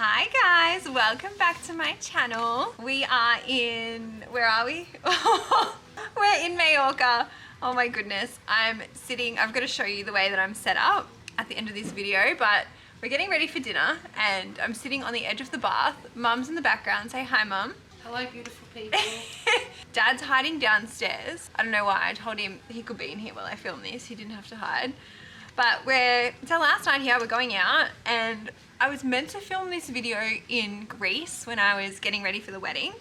Hi guys, welcome back to my channel. We are in, where are we? We're in Mallorca. Oh my goodness, I'm sitting, I've got to show you the way that I'm set up at the end of this video, but we're getting ready for dinner and I'm sitting on the edge of the bath. Mum's in the background, say hi Mum. Hello beautiful people. Dad's hiding downstairs. I don't know why, I told him he could be in here while I film this, he didn't have to hide. But it's our last night here, we're going out, and I was meant to film this video in Greece when I was getting ready for the wedding.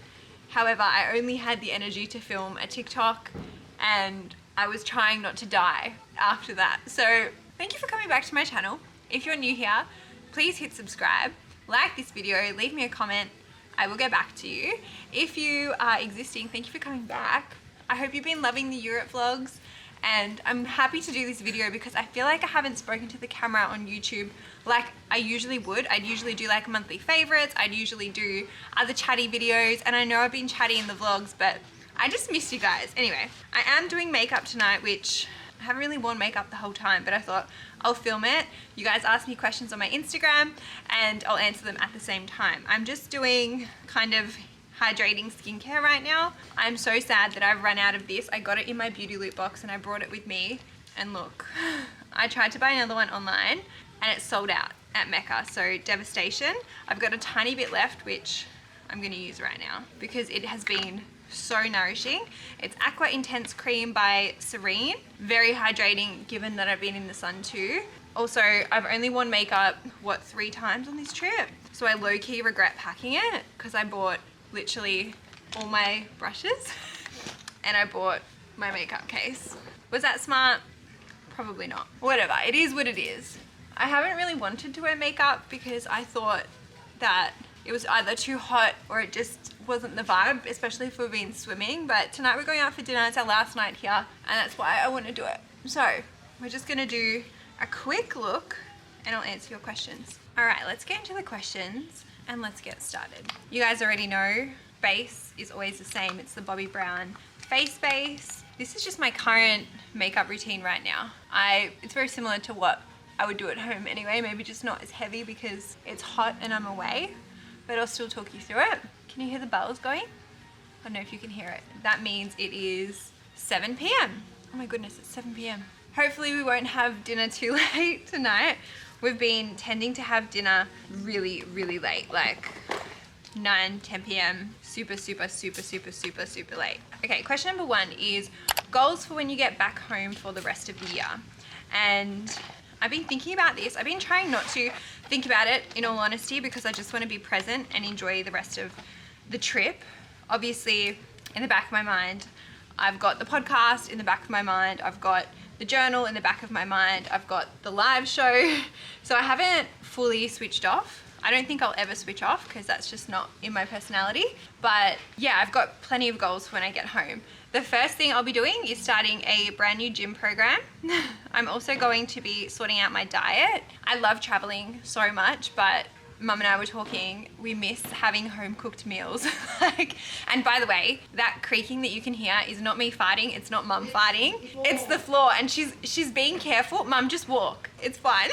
However, I only had the energy to film a TikTok and I was trying not to die after that. So thank you for coming back to my channel. If you're new here, please hit subscribe, like this video, leave me a comment. I will get back to you. If you are existing, thank you for coming back. I hope you've been loving the Europe vlogs. And I'm happy to do this video because I feel like I haven't spoken to the camera on YouTube like I usually would. I'd usually do like monthly favorites, I'd usually do other chatty videos, and I know I've been chatty in the vlogs, but I just missed you guys. Anyway, I am doing makeup tonight, which I haven't really worn makeup the whole time, but I thought I'll film it. You guys asked me questions on my Instagram and I'll answer them at the same time. I'm just doing kind of hydrating skincare right now. I'm so sad that I've run out of this. I got it in my beauty loot box and I brought it with me, and look, I tried to buy another one online and it's sold out at Mecca, so devastation. I've got a tiny bit left which I'm going to use right now because it has been so nourishing. It's Aqua Intense Cream by Serene. Very hydrating given that I've been in the sun too. Also, I've only worn makeup, 3 times on this trip? So I low-key regret packing it because I bought literally all my brushes and I bought my makeup case. Was that smart? Probably not. Whatever, it is what it is. I haven't really wanted to wear makeup because I thought that it was either too hot or it just wasn't the vibe, especially if we've been swimming. But tonight we're going out for dinner, it's our last night here, and that's why I want to do it. So we're just gonna do a quick look and I'll answer your questions. All right, let's get into the questions and let's get started. You guys already know, base is always the same. It's the Bobbi Brown face base. This is just my current makeup routine right now. It's very similar to what I would do at home anyway, maybe just not as heavy because it's hot and I'm away, but I'll still talk you through it. Can you hear the bells going? I don't know if you can hear it. That means it is 7 p.m. Oh my goodness, it's 7 p.m. Hopefully we won't have dinner too late tonight. We've been tending to have dinner really, really late, like 9, 10 p.m. Super late. Okay, question number 1 is goals for when you get back home for the rest of the year. And I've been thinking about this. I've been trying not to think about it in all honesty because I just want to be present and enjoy the rest of the trip. Obviously, in the back of my mind, I've got the podcast. In the back of my mind, I've got the journal. In the back of my mind, I've got the live show. So I haven't fully switched off. I don't think I'll ever switch off because that's just not in my personality. But yeah, I've got plenty of goals for when I get home. The first thing I'll be doing is starting a brand new gym program. I'm also going to be sorting out my diet. I love traveling so much, but Mum and I were talking, we miss having home cooked meals. And by the way, that creaking that you can hear is not me farting, it's not Mum farting, it's the floor, and she's being careful. Mum, just walk, it's fine.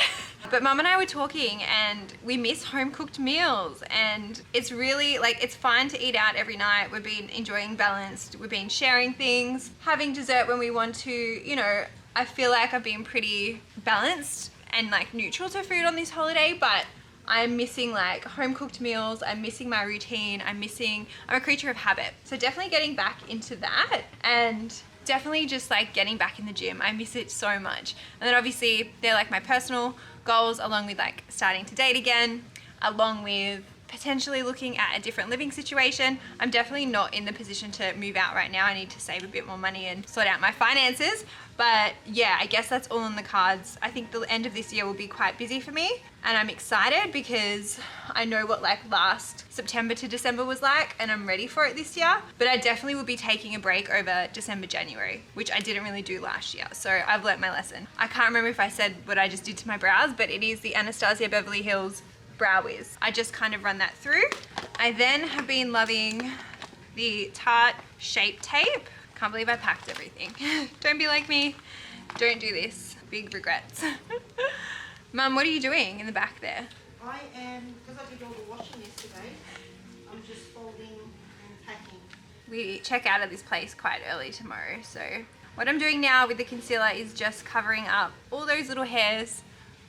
But Mum and I were talking and we miss home cooked meals, and it's really it's fine to eat out every night. We've been enjoying balanced, we've been sharing things, having dessert when we want to, you know. I feel like I've been pretty balanced and neutral to food on this holiday, but I'm missing home cooked meals, I'm missing my routine, I'm a creature of habit. So definitely getting back into that, and definitely just getting back in the gym. I miss it so much. And then obviously they're my personal goals, along with starting to date again, along with potentially looking at a different living situation. I'm definitely not in the position to move out right now. I need to save a bit more money and sort out my finances. But yeah, I guess that's all on the cards. I think the end of this year will be quite busy for me, and I'm excited because I know what last September to December was like, and I'm ready for it this year. But I definitely will be taking a break over December, January, which I didn't really do last year. So I've learnt my lesson. I can't remember if I said what I just did to my brows, but it is the Anastasia Beverly Hills Brow Wiz. I just kind of run that through. I then have been loving the Tarte Shape Tape. Can't believe I packed everything. Don't be like me. Don't do this. Big regrets. Mum, what are you doing in the back there? I am, because I did all the washing today. I'm just folding and packing. We check out of this place quite early tomorrow, so what I'm doing now with the concealer is just covering up all those little hairs.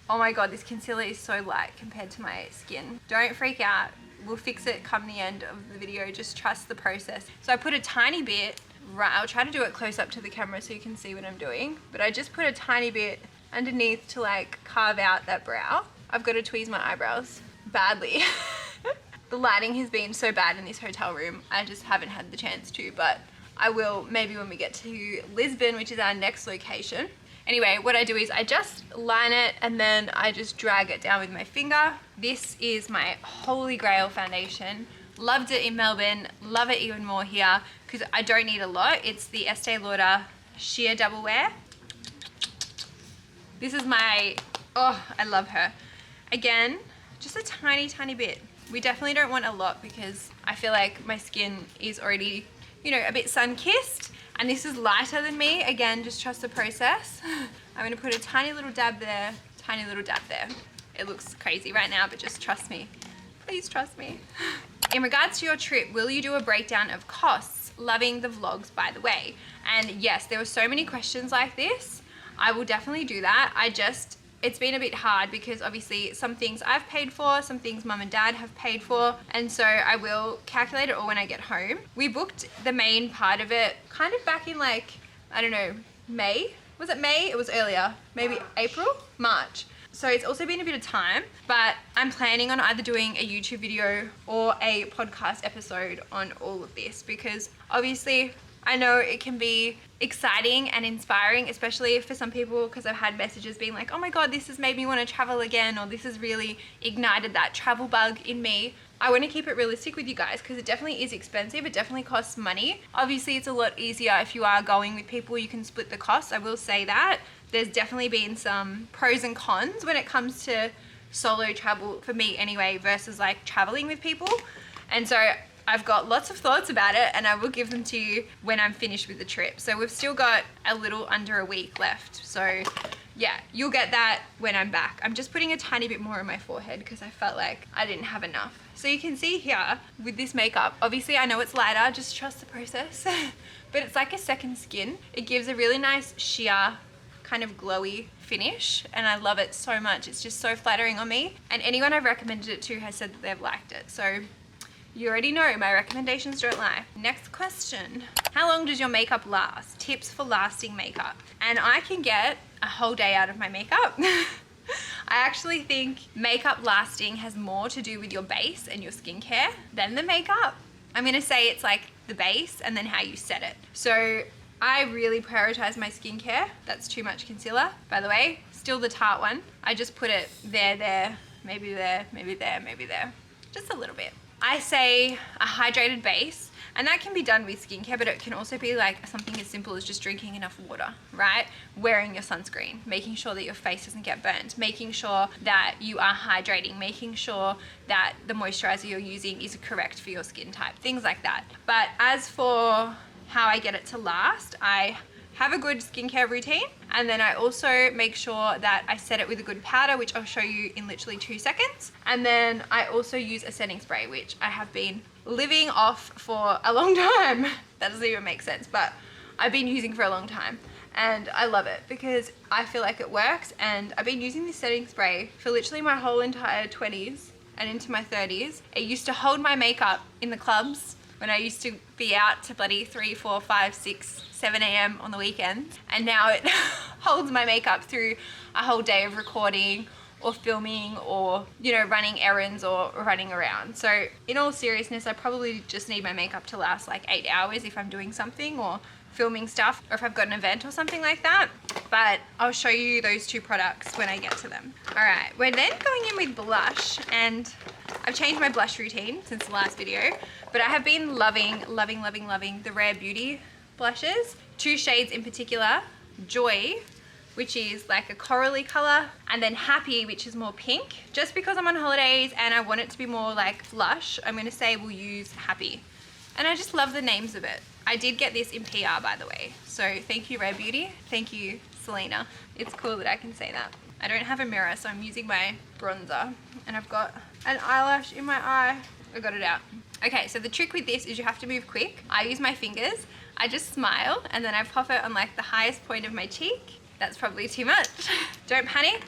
Oh my god, this concealer is so light compared to my skin. Don't freak out. We'll fix it come the end of the video. Just trust the process. So I put a tiny bit, right, I'll try to do it close up to the camera so you can see what I'm doing. But I just put a tiny bit underneath to like carve out that brow. I've got to tweeze my eyebrows badly. The lighting has been so bad in this hotel room. I just haven't had the chance to, but I will maybe when we get to Lisbon, which is our next location. Anyway, what I do is I just line it and then I just drag it down with my finger. This is my holy grail foundation. Loved it in Melbourne, love it even more here because I don't need a lot. It's the Estee Lauder Sheer Double Wear. This is my, oh, I love her. Again, just a tiny, tiny bit. We definitely don't want a lot because I feel like my skin is already, you know, a bit sun-kissed. And this is lighter than me. Again, just trust the process. I'm gonna put a tiny little dab there, tiny little dab there. It looks crazy right now, but just trust me. Please trust me. In regards to your trip, will you do a breakdown of costs? Loving the vlogs, by the way. And yes, there were so many questions like this. I will definitely do that. It's been a bit hard because obviously some things I've paid for, some things mum and dad have paid for, and so I will calculate it all when I get home. We booked the main part of it kind of back in like, I don't know, May? Was it May? It was earlier, maybe April? March. So it's also been a bit of time, but I'm planning on either doing a YouTube video or a podcast episode on all of this because obviously I know it can be exciting and inspiring, especially for some people, because I've had messages being like, oh my god, this has made me want to travel again, or this has really ignited that travel bug in me. I want to keep it realistic with you guys because it definitely is expensive. It definitely costs money. Obviously, it's a lot easier if you are going with people. You can split the costs. I will say that. There's definitely been some pros and cons when it comes to solo travel, for me anyway, versus like traveling with people. And so I've got lots of thoughts about it and I will give them to you when I'm finished with the trip. So we've still got a little under a week left. So yeah, you'll get that when I'm back. I'm just putting a tiny bit more on my forehead because I felt like I didn't have enough. So you can see here with this makeup, obviously I know it's lighter, just trust the process, but it's like a second skin. It gives a really nice sheer, kind of glowy finish and I love it so much. It's just so flattering on me and anyone I've recommended it to has said that they've liked it. So you already know my recommendations don't lie. Next question. How long does your makeup last? Tips for lasting makeup. And I can get a whole day out of my makeup. I actually think makeup lasting has more to do with your base and your skincare than the makeup. I'm gonna say it's like the base and then how you set it. So I really prioritize my skincare. That's too much concealer, by the way. Still the Tarte one. I just put it there, maybe there, maybe there, maybe there. Just a little bit. I say a hydrated base, and that can be done with skincare, but it can also be like something as simple as just drinking enough water, right? Wearing your sunscreen, making sure that your face doesn't get burnt, making sure that you are hydrating, making sure that the moisturizer you're using is correct for your skin type, things like that. But as for how I get it to last, I have a good skincare routine, and then I also make sure that I set it with a good powder, which I'll show you in literally 2 seconds. And then I also use a setting spray, which I have been living off for a long time. That doesn't even make sense, but I've been using for a long time and I love it because I feel like it works. And I've been using this setting spray for literally my whole entire 20s and into my 30s. It used to hold my makeup in the clubs when I used to be out to bloody 3, 4, 5, 6, 7 a.m. on the weekends. And now it holds my makeup through a whole day of recording or filming or, you know, running errands or running around. So in all seriousness, I probably just need my makeup to last like 8 hours if I'm doing something or filming stuff or if I've got an event or something like that. But I'll show you those 2 products when I get to them. All right, we're then going in with blush, and I've changed my blush routine since the last video, but I have been loving the Rare Beauty blushes. 2 shades in particular, Joy, which is like a corally color, and then Happy, which is more pink. Just because I'm on holidays and I want it to be more like blush, I'm gonna say we'll use Happy. And I just love the names of it. I did get this in PR, by the way. So thank you, Rare Beauty. Thank you, Selena. It's cool that I can say that. I don't have a mirror, so I'm using my bronzer. And I've got an eyelash in my eye. I got it out. Okay, so the trick with this is you have to move quick. I use my fingers. I just smile and then I pop it on like the highest point of my cheek. That's probably too much. Don't panic.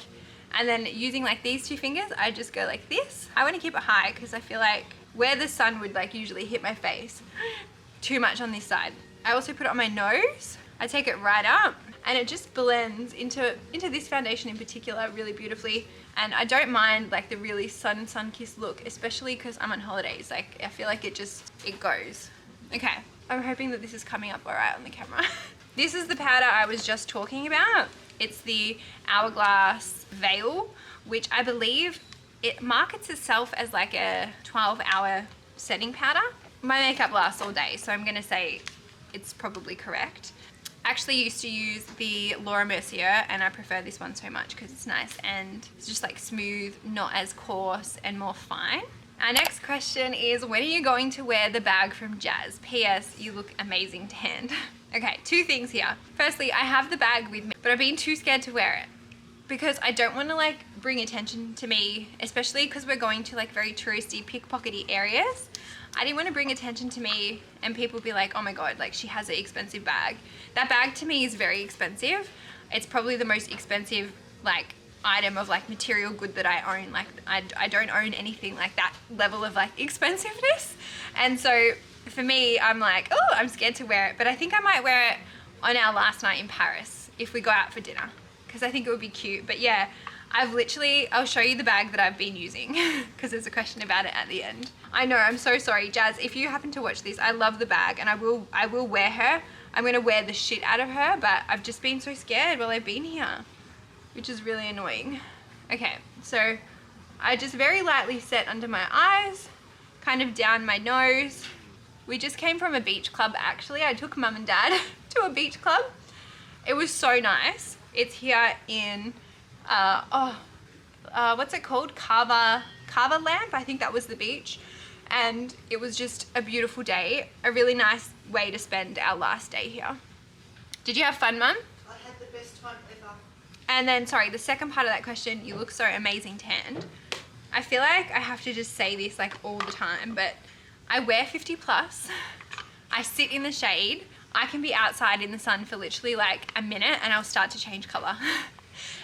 And then using like these 2 fingers, I just go like this. I want to keep it high because I feel like where the sun would like usually hit my face, too much on this side. I also put it on my nose. I take it right up and it just blends into this foundation in particular really beautifully. And I don't mind like the really sun-kissed look, especially because I'm on holidays. Like I feel like it goes. Okay, I'm hoping that this is coming up all right on the camera. This is the powder I was just talking about. It's the Hourglass Veil, which I believe it markets itself as like a 12-hour setting powder. My makeup lasts all day, so I'm gonna say it's probably correct. I actually used to use the Laura Mercier and I prefer this one so much because it's nice and it's just like smooth, not as coarse and more fine. Our next question is, when are you going to wear the bag from Jazz? P.S. You look amazing tanned. Okay, 2 things here. Firstly, I have the bag with me, but I've been too scared to wear it because I don't want to like bring attention to me, especially because we're going to like very touristy, pickpockety areas. I didn't want to bring attention to me and people be like, oh my God, like she has an expensive bag. That bag to me is very expensive. It's probably the most expensive like item of like material good that I own. Like I don't own anything like that level of like expensiveness. And so for me, I'm like, oh, I'm scared to wear it. But I think I might wear it on our last night in Paris if we go out for dinner because I think it would be cute. But yeah, I'll show you the bag that I've been using because there's a question about it at the end. I know, I'm so sorry, Jazz. If you happen to watch this, I love the bag and I will wear her. I'm gonna wear the shit out of her, but I've just been so scared while I've been here, which is really annoying. Okay, so I just very lightly set under my eyes, kind of down my nose. We just came from a beach club actually. I took Mum and Dad to a beach club. It was so nice. It's here in what's it called? Carver Lamp, I think that was the beach. And it was just a beautiful day, a really nice way to spend our last day here. Did you have fun, Mum? I had the best time ever. And then, sorry, the second part of that question, you look so amazing tanned. I feel like I have to just say this like all the time, but I wear 50 plus. I sit in the shade. I can be outside in the sun for literally like a minute and I'll start to change color.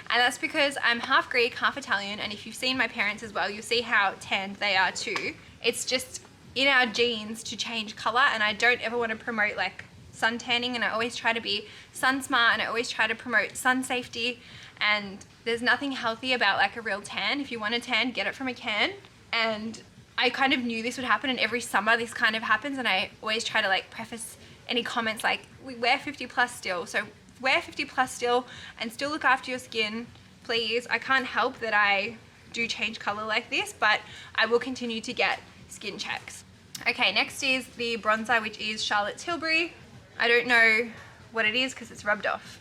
And that's because I'm half Greek, half Italian, and if you've seen my parents as well, you'll see how tanned they are too. It's just in our genes to change color, and I don't ever want to promote like sun tanning, and I always try to be sun smart, and I always try to promote sun safety, and there's nothing healthy about like a real tan. If you want a tan, get it from a can. And I kind of knew this would happen, and every summer this kind of happens, and I always try to like preface any comments like, we wear 50 plus still, so wear 50 plus still and still look after your skin, please. I can't help that I do change color like this, but I will continue to get skin checks. Okay, next is the bronzer, which is Charlotte Tilbury. I don't know what it is because it's rubbed off.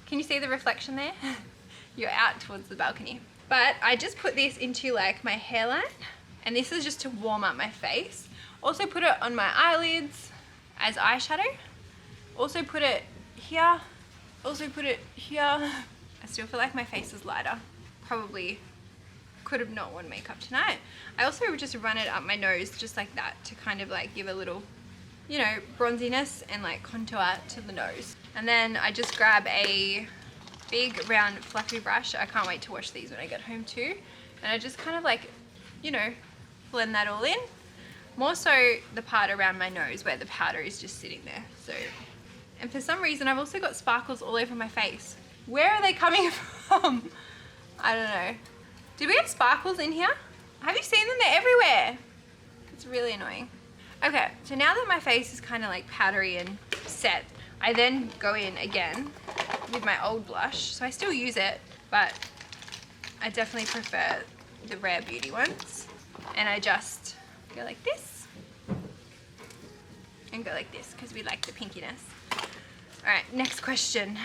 Can you see the reflection there? You're out towards the balcony. But I just put this into like my hairline, and this is just to warm up my face. Also put it on my eyelids as eyeshadow. Also put it here. Also put it here. I still feel like my face is lighter. Probably could have not worn makeup tonight. I also just run it up my nose just like that to kind of like give a little, you know, bronziness and like contour to the nose. And then I just grab a big round fluffy brush. I can't wait to wash these when I get home too. And I just kind of like, you know, blend that all in. More so the part around my nose where the powder is just sitting there. So, and for some reason I've also got sparkles all over my face. Where are they coming from? I don't know. Did we have sparkles in here? Have you seen them? They're everywhere. It's really annoying. Okay, so now that my face is kind of like powdery and set, I then go in again with my old blush. So I still use it, but I definitely prefer the Rare Beauty ones. And I just go like this and go like this because we like the pinkiness. All right, next question.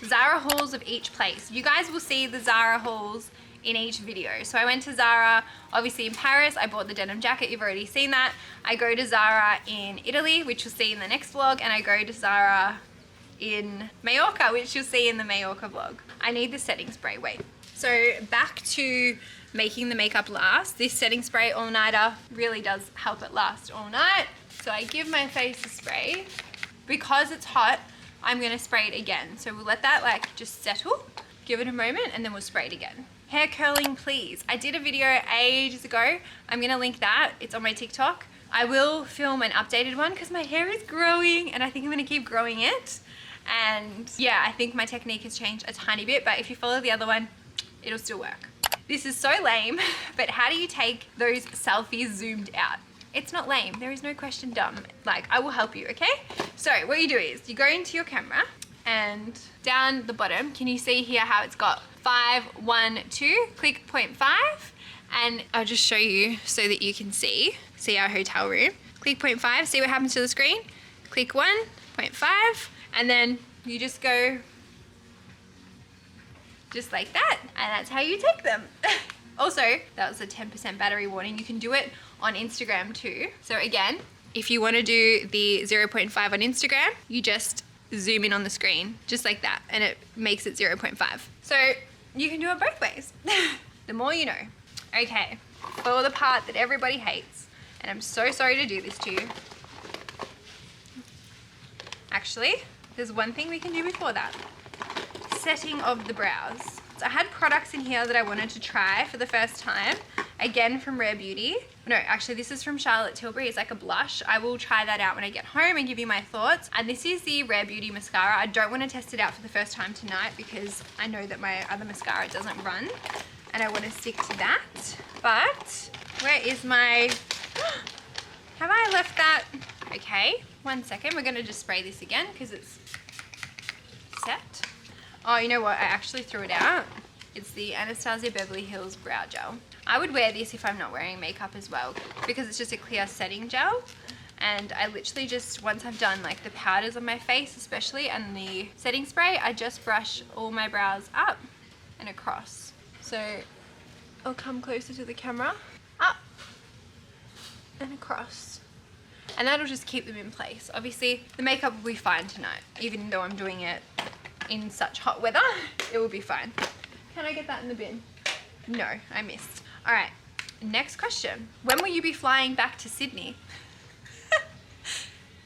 Zara hauls of each place. You guys will see the Zara hauls in each video. So I went to Zara, obviously in Paris. I bought the denim jacket. You've already seen that. I go to Zara in Italy, which you'll see in the next vlog. And I go to Zara in Mallorca, which you'll see in the Mallorca vlog. I need the setting spray. Wait. So back to making the makeup last. This setting spray all-nighter really does help it last all night. So I give my face a spray. Because it's hot, I'm gonna spray it again. So we'll let that like just settle, give it a moment, and then we'll spray it again. Hair curling, please. I did a video ages ago. I'm gonna link that. It's on my TikTok. I will film an updated one because my hair is growing and I think I'm gonna keep growing it. And yeah, I think my technique has changed a tiny bit, but if you follow the other one, it'll still work. This is so lame, but how do you take those selfies zoomed out? It's not lame, there is no question dumb. Like, I will help you, okay? So what you do is you go into your camera and down the bottom, can you see here how it's got 5, 1, 2, click 0.5, and I'll just show you so that you can see our hotel room. Click 0.5, see what happens to the screen. Click 1, 0.5, and then you just go just like that, and that's how you take them. Also, that was a 10% battery warning. You can do it on Instagram too. So again, if you want to do the 0.5 on Instagram, you just zoom in on the screen just like that, and it makes it 0.5. So you can do it both ways. The more you know. Okay, for the part that everybody hates, and I'm so sorry to do this to you. Actually, there's one thing we can do before that. Setting of the brows. So I had products in here that I wanted to try for the first time. Again, from Rare Beauty. No, actually this is from Charlotte Tilbury. It's like a blush. I will try that out when I get home and give you my thoughts. And this is the Rare Beauty mascara. I don't want to test it out for the first time tonight because I know that my other mascara doesn't run. And I want to stick to that. But where is my... Have I left that? Okay, 1 second. We're going to just spray this again because it's set. Oh, you know what? I actually threw it out. It's the Anastasia Beverly Hills Brow Gel. I would wear this if I'm not wearing makeup as well because it's just a clear setting gel. And I literally just, once I've done like the powders on my face especially and the setting spray, I just brush all my brows up and across. So I'll come closer to the camera. Up and across. And that'll just keep them in place. Obviously, the makeup will be fine tonight, even though I'm doing it in such hot weather, it will be fine. Can I get that in the bin? No, I missed. All right, next question. When will you be flying back to Sydney?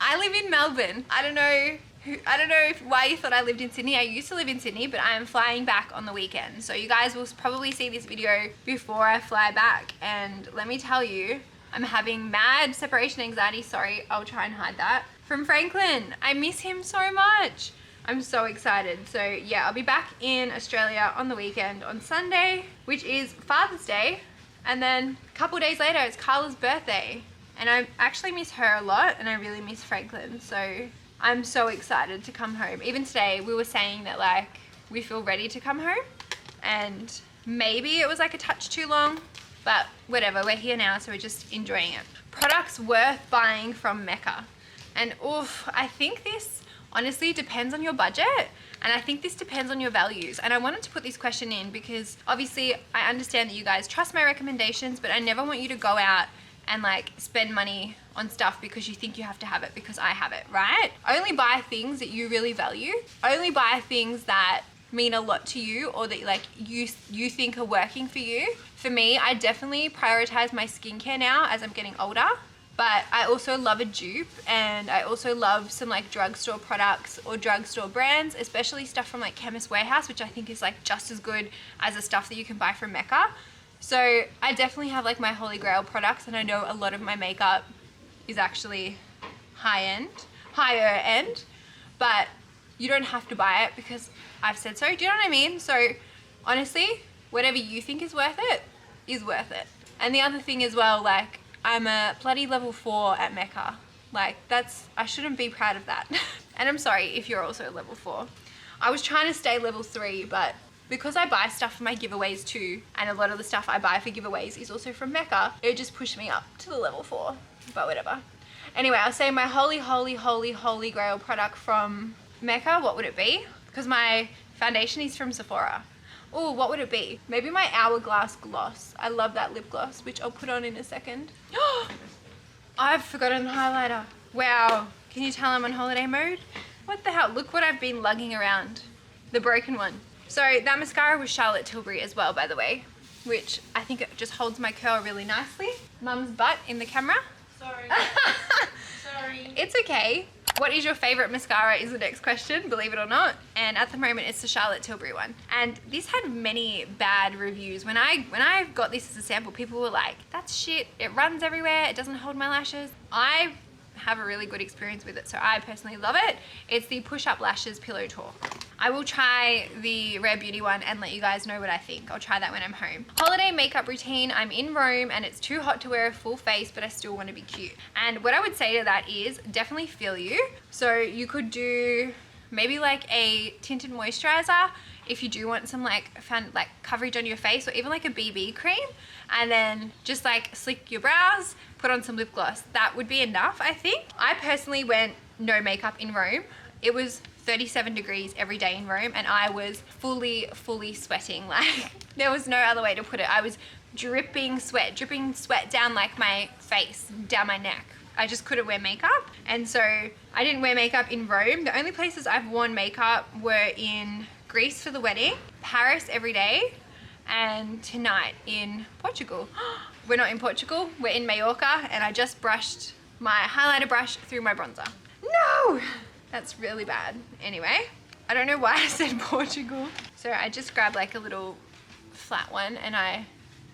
I live in Melbourne. I don't know why you thought I lived in Sydney. I used to live in Sydney, but I am flying back on the weekend. So you guys will probably see this video before I fly back. And let me tell you, I'm having mad separation anxiety. Sorry, I'll try and hide that. From Franklin. I miss him so much. I'm so excited. So yeah, I'll be back in Australia on the weekend on Sunday, which is Father's Day. And then a couple days later, it's Carla's birthday. And I actually miss her a lot and I really miss Franklin. So I'm so excited to come home. Even today, we were saying that like, we feel ready to come home. And maybe it was like a touch too long, but whatever, we're here now, so we're just enjoying it. Products worth buying from Mecca. And oof, I think this honestly depends on your budget, and I think this depends on your values. And I wanted to put this question in because obviously I understand that you guys trust my recommendations, but I never want you to go out and like spend money on stuff because you think you have to have it because I have it, right? Only buy things that you really value. Only buy things that mean a lot to you or that like you think are working for you. For me, I definitely prioritize my skincare now as I'm getting older. But I also love a dupe, and I also love some like drugstore products or drugstore brands, especially stuff from like Chemist Warehouse, which I think is like just as good as the stuff that you can buy from Mecca. So I definitely have like my holy grail products, and I know a lot of my makeup is actually higher end, but you don't have to buy it because I've said so. Do you know what I mean? So honestly, whatever you think is worth it is worth it. And the other thing as well, like, I'm a bloody level 4 at Mecca. Like, I shouldn't be proud of that. And I'm sorry if you're also a level 4. I was trying to stay level 3, but because I buy stuff for my giveaways too, and a lot of the stuff I buy for giveaways is also from Mecca, it just pushed me up to the level 4, but whatever. Anyway, I'll say my holy grail product from Mecca, what would it be? Because my foundation is from Sephora. Oh, what would it be? Maybe my Hourglass gloss. I love that lip gloss, which I'll put on in a second. I've forgotten the highlighter. Wow. Can you tell I'm on holiday mode? What the hell? Look what I've been lugging around. The broken one. So that mascara was Charlotte Tilbury as well, by the way. which I think it just holds my curl really nicely. Mum's butt in the camera. Sorry. Sorry. It's okay. What is your favorite mascara is the next question, believe it or not. And at the moment it's the Charlotte Tilbury one. And this had many bad reviews. When I got this as a sample, people were like, that's shit, it runs everywhere, it doesn't hold my lashes. I have a really good experience with it, so I personally love it. It's the Push Up Lashes Pillow Talk. I will try the Rare Beauty one and let you guys know what I think. I'll try that when I'm home. Holiday makeup routine. I'm in Rome and it's too hot to wear a full face, but I still want to be cute. And what I would say to that is definitely feel you. So you could do maybe like a tinted moisturizer if you do want some like coverage on your face, or even like a BB cream, and then just like slick your brows, put on some lip gloss. That would be enough, I think. I personally went no makeup in Rome. It was 37 degrees every day in Rome and I was fully sweating. Like there was no other way to put it. I was dripping sweat down like my face, down my neck. I just couldn't wear makeup. And so I didn't wear makeup in Rome. The only places I've worn makeup were in Greece for the wedding, Paris every day, and tonight in Portugal. We're not in Portugal, we're in Mallorca, and I just brushed my highlighter brush through my bronzer. No! That's really bad. Anyway, I don't know why I said Portugal. So I just grabbed like a little flat one and I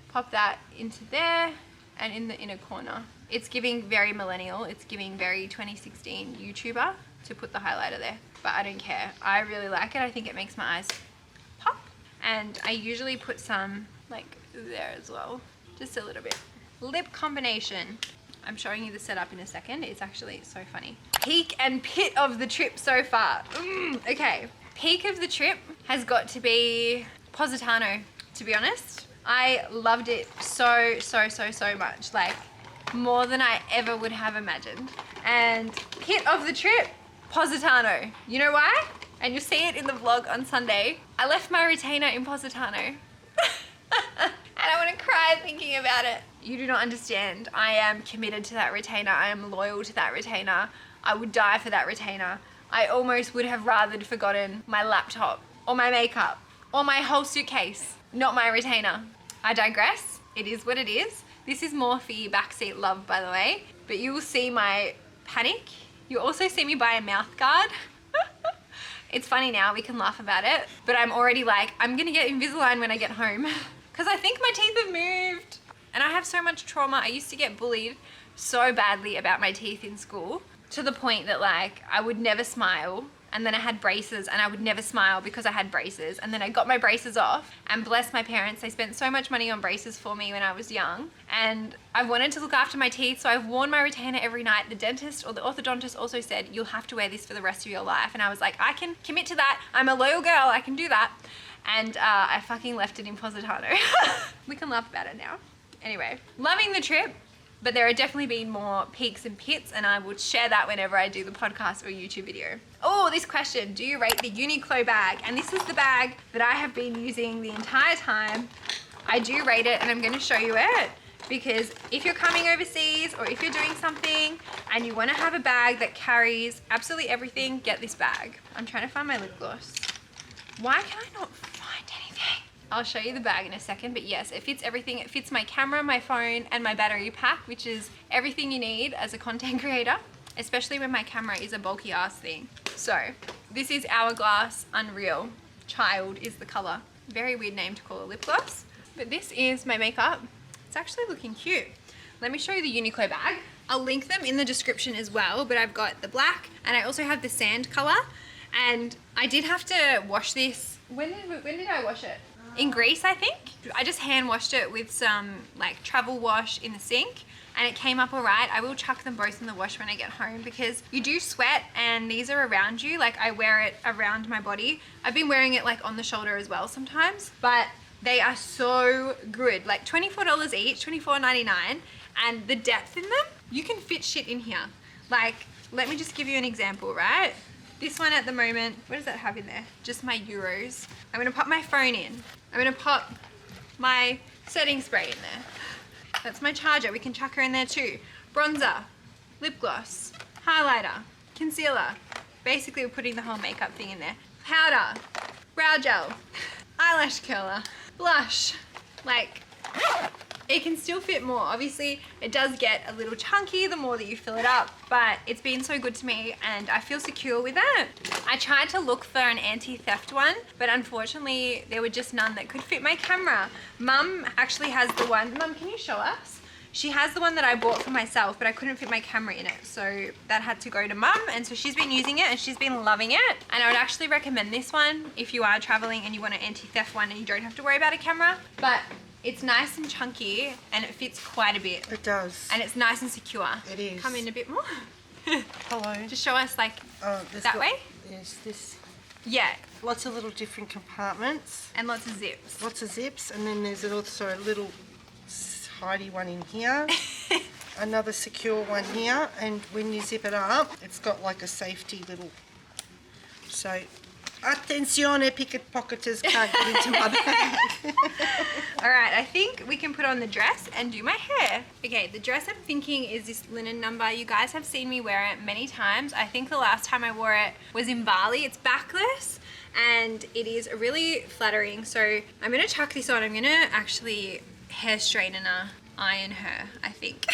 pop that into there and in the inner corner. It's giving very millennial. It's giving very 2016 YouTuber to put the highlighter there, but I don't care. I really like it. I think it makes my eyes pop. And I usually put some like there as well, just a little bit. Lip combination. I'm showing you the setup in a second. It's actually so funny. Peak and pit of the trip so far. Okay, peak of the trip has got to be Positano, to be honest. I loved it so much, like more than I ever would have imagined. And pit of the trip, Positano. You know why? And you'll see it in the vlog on Sunday. I left my retainer in Positano. And I want to cry thinking about it. You do not understand. I am committed to that retainer. I am loyal to that retainer. I would die for that retainer. I almost would have rather forgotten my laptop or my makeup or my whole suitcase, not my retainer. I digress. It is what it is. This is Morphe backseat love, by the way, but you will see my panic. You'll also see me buy a mouth guard. It's funny now, we can laugh about it, but I'm already like, I'm gonna get Invisalign when I get home because I think my teeth have moved. And I have so much trauma. I used to get bullied so badly about my teeth in school, to the point that like I would never smile, and then I had braces and I would never smile because I had braces, and then I got my braces off, and bless my parents, they spent so much money on braces for me when I was young, and I wanted to look after my teeth, so I've worn my retainer every night. The dentist or the orthodontist also said, you'll have to wear this for the rest of your life, and I was like, I can commit to that. I'm a loyal girl, I can do that. And I fucking left it in Positano. We can laugh about it now. Anyway, loving the trip, but there have definitely been more peaks and pits, and I will share that whenever I do the podcast or YouTube video. Oh, this question, do you rate the Uniqlo bag? And this is the bag that I have been using the entire time. I do rate it, and I'm gonna show you it, because if you're coming overseas or if you're doing something and you wanna have a bag that carries absolutely everything, get this bag. I'm trying to find my lip gloss. Why can I not find anything? I'll show you the bag in a second, but yes, it fits everything. It fits my camera, my phone, and my battery pack, which is everything you need as a content creator, especially when my camera is a bulky ass thing. So this is Hourglass Unreal. Child is the color. Very weird name to call a lip gloss, but this is my makeup. It's actually looking cute. Let me show you the Uniqlo bag. I'll link them in the description as well, but I've got the black and I also have the sand color. And I did have to wash this. When did I wash it? In Greece, I think. I just hand washed it with some like travel wash in the sink, and it came up all right. I will chuck them both in the wash when I get home, because you do sweat and these are around you. Like I wear it around my body. I've been wearing it like on the shoulder as well sometimes, but they are so good. Like $24 each, $24.99, and the depth in them, you can fit shit in here. Like, let me just give you an example, right? This one at the moment, what does that have in there? Just my euros. I'm gonna pop my phone in. I'm gonna pop my setting spray in there. That's my charger, we can chuck her in there too. Bronzer, lip gloss, highlighter, concealer. Basically we're putting the whole makeup thing in there. Powder, brow gel, eyelash curler, blush, like, it can still fit more. Obviously, it does get a little chunky the more that you fill it up, but it's been so good to me and I feel secure with it. I tried to look for an anti-theft one, but unfortunately there were just none that could fit my camera. Mum actually has the one. Mum, can you show us? She has the one that I bought for myself, but I couldn't fit my camera in it, so that had to go to Mum, and so she's been using it and she's been loving it. And I would actually recommend this one if you are traveling and you want an anti-theft one and you don't have to worry about a camera. But it's nice and chunky and it fits quite a bit. It does. And it's nice and secure. It is. Come in a bit more. Hello. Just show us like that way. Yes, this. Yeah. Lots of little different compartments. And lots of zips. Lots of zips, and then there's also a little hidey one in here. Another secure one here, and when you zip it up, it's got like a safety little. So, attenzione, pickpocketers can't get into my bag. Alright, I think we can put on the dress and do my hair. Okay, the dress I'm thinking is this linen number. You guys have seen me wear it many times. I think the last time I wore it was in Bali. It's backless and it is really flattering. So I'm going to chuck this on. I'm going to actually hair straightener iron her, I think.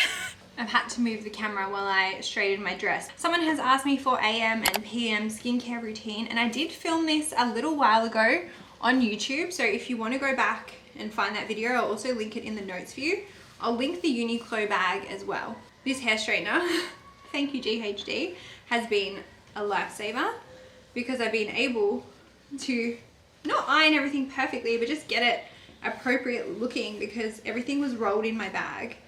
I've had to move the camera while I straightened my dress. Someone has asked me for AM and PM skincare routine, and I did film this a little while ago on YouTube. So if you want to go back and find that video, I'll also link it in the notes for you. I'll link the Uniqlo bag as well. This hair straightener, thank you GHD, has been a lifesaver because I've been able to not iron everything perfectly, but just get it appropriate looking because everything was rolled in my bag.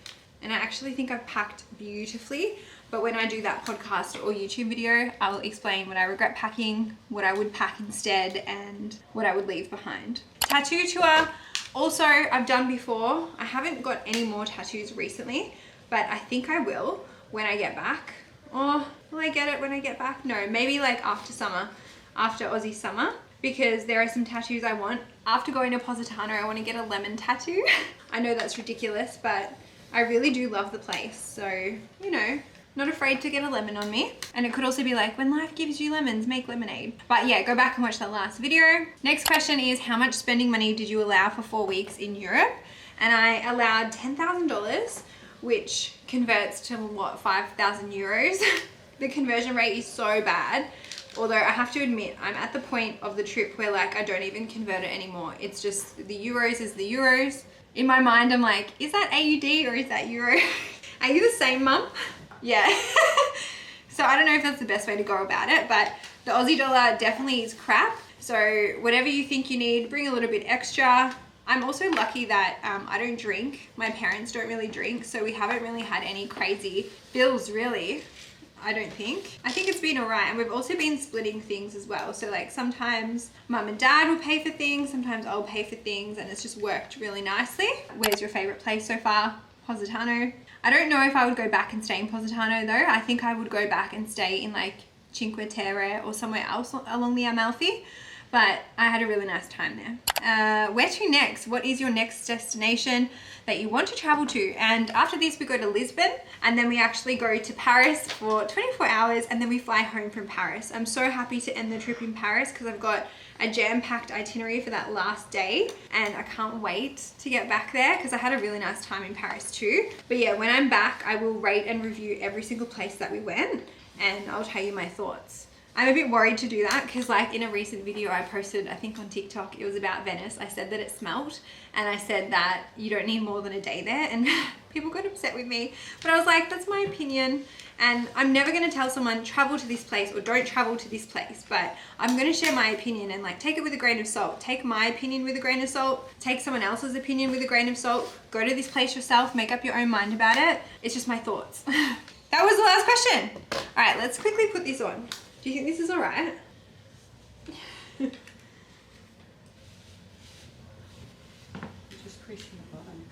And I actually think I've packed beautifully, but when I do that podcast or YouTube video, I'll explain what I regret packing, what I would pack instead, and what I would leave behind. Tattoo tour, also I've done before. I haven't got any more tattoos recently, but I think I will when I get back. Or will I get it when I get back? No, maybe like after summer, after Aussie summer, because there are some tattoos I want. After going to Positano, I want to get a lemon tattoo. I know that's ridiculous, but I really do love the place, so, you know, not afraid to get a lemon on me. And it could also be like, when life gives you lemons, make lemonade. But yeah, go back and watch that last video. Next question is, how much spending money did you allow for 4 weeks in Europe? And I allowed $10,000, which converts to what, 5,000 euros? The conversion rate is so bad. Although I have to admit, I'm at the point of the trip where like I don't even convert it anymore. It's just the euros is the euros. In my mind, I'm like, is that AUD or is that euro? Are you the same, Mum? Yeah. So I don't know if that's the best way to go about it, but the Aussie dollar definitely is crap. So whatever you think you need, bring a little bit extra. I'm also lucky that I don't drink. My parents don't really drink, so we haven't really had any crazy bills, really. I don't think. I think it's been alright, and we've also been splitting things as well. So like sometimes Mum and Dad will pay for things, sometimes I'll pay for things, and it's just worked really nicely. Where's your favourite place so far? Positano. I don't know if I would go back and stay in Positano though. I think I would go back and stay in like Cinque Terre or somewhere else along the Amalfi. But I had a really nice time there. Where to next? What is your next destination that you want to travel to? And after this, we go to Lisbon, and then we actually go to Paris for 24 hours, and then we fly home from Paris. I'm so happy to end the trip in Paris because I've got a jam-packed itinerary for that last day, and I can't wait to get back there because I had a really nice time in Paris too. But yeah, when I'm back, I will rate and review every single place that we went, and I'll tell you my thoughts. I'm a bit worried to do that because like in a recent video I posted, I think on TikTok, it was about Venice. I said that it smelt, and I said that you don't need more than a day there, and people got upset with me. But I was like, that's my opinion, and I'm never going to tell someone travel to this place or don't travel to this place, but I'm going to share my opinion and like take it with a grain of salt. Take my opinion with a grain of salt, take someone else's opinion with a grain of salt, go to this place yourself, make up your own mind about it. It's just my thoughts. That was the last question. All right, let's quickly put this on. Do you think this is all right? Just creasing the bottom.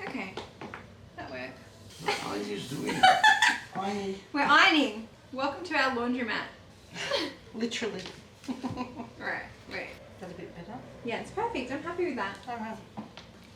Okay, that worked. I used to eat. Ironing. We're ironing. Welcome to our laundromat. Literally. All right, wait. That a bit better? Yeah, it's perfect. I'm happy with that. Alright.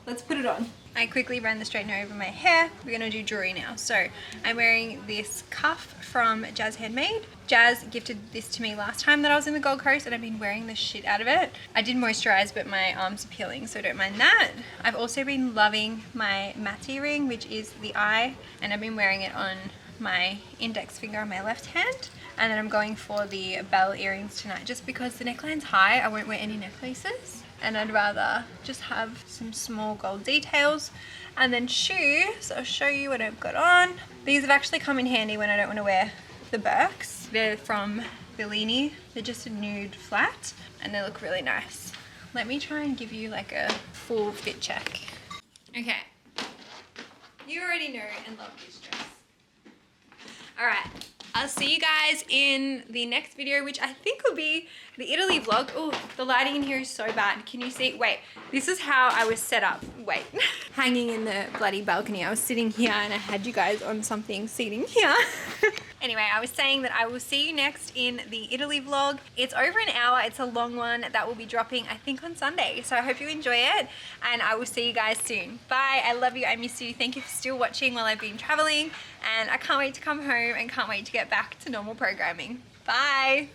let's put it on. I quickly ran the straightener over my hair. We're gonna do jewelry now. So I'm wearing this cuff from Jazz Handmade. Jazz gifted this to me last time that I was in the Gold Coast and I've been wearing the shit out of it. I did moisturize, but my arms are peeling, so don't mind that. I've also been loving my Matty ring, which is the eye, and I've been wearing it on my index finger on my left hand. And then I'm going for the bell earrings tonight just because the neckline's high. I won't wear any necklaces. And I'd rather just have some small gold details. And then shoes, I'll show you what I've got on. These have actually come in handy when I don't want to wear the Birks. They're from Bellini. They're just a nude flat and they look really nice. Let me try and give you like a full fit check. Okay, you already know and love this dress. All right, I'll see you guys in the next video, which I think will be the Italy vlog. Oh, the lighting in here is so bad. Can you see? Wait, this is how I was set up. Wait, hanging in the bloody balcony. I was sitting here and I had you guys on something seating here. Anyway, I was saying that I will see you next in the Italy vlog. It's over an hour. It's a long one that will be dropping, I think, on Sunday. So I hope you enjoy it and I will see you guys soon. Bye. I love you. I miss you. Thank you for still watching while I've been traveling and I can't wait to come home and can't wait to get back to normal programming. Bye.